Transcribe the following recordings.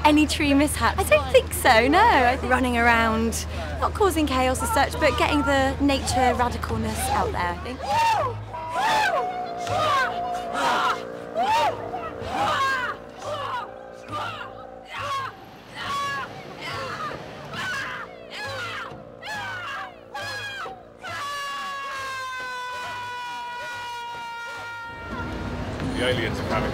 any tree mishaps? I don't think so, no. I think running around, not causing chaos as such, but getting the nature radicalness out there, I think. The aliens are coming.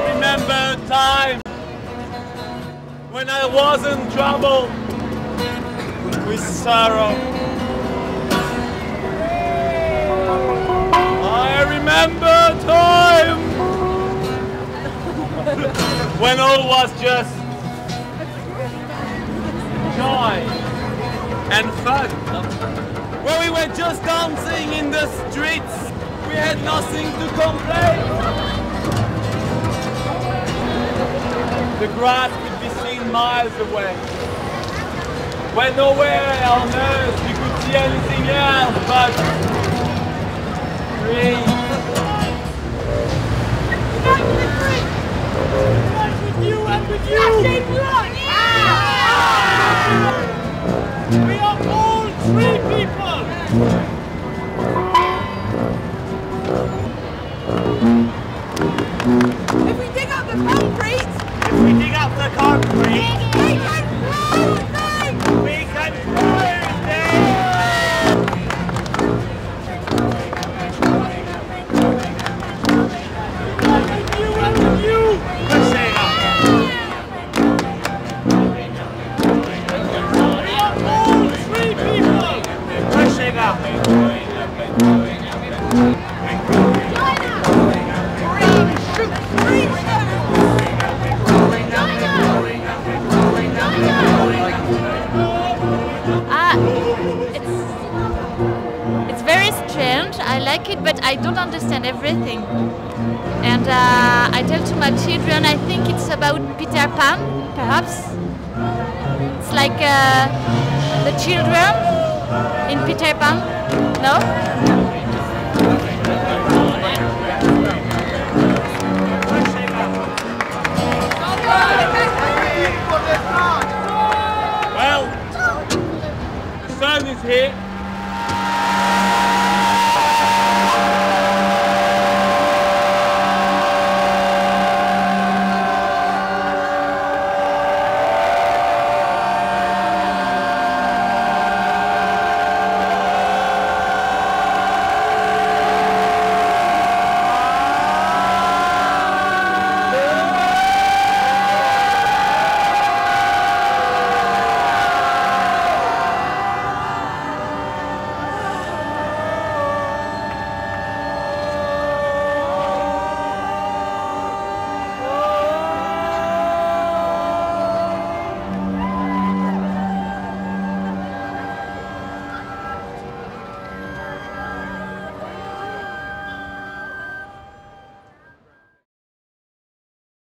Remember time when I was in trouble with sorrow. I remember time when all was just joy and fun. When we were just dancing in the streets, we had nothing to complain. The grass could be seen miles away. When nowhere on earth you could see anything else but trees. With you and with you! We are all tree people! If we dig up the concrete! If we dig up the concrete, we can throw things! We can throw things! With you and with you! Pushing up! We are all three people! Pushing up! It's very strange. I like it, but I don't understand everything. And I tell to my children, I think it's about Peter Pan, perhaps. It's like the children in Peter Pan, no? Well, the sun is here.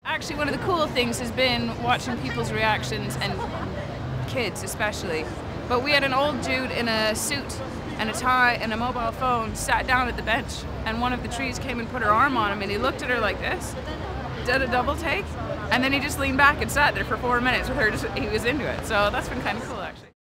Actually, one of the cool things has been watching people's reactions, and kids especially. But we had an old dude in a suit and a tie and a mobile phone sat down at the bench, and one of the trees came and put her arm on him, and he looked at her like this, did a double take, and then he just leaned back and sat there for 4 minutes with her. He was into it. So that's been kind of cool, actually.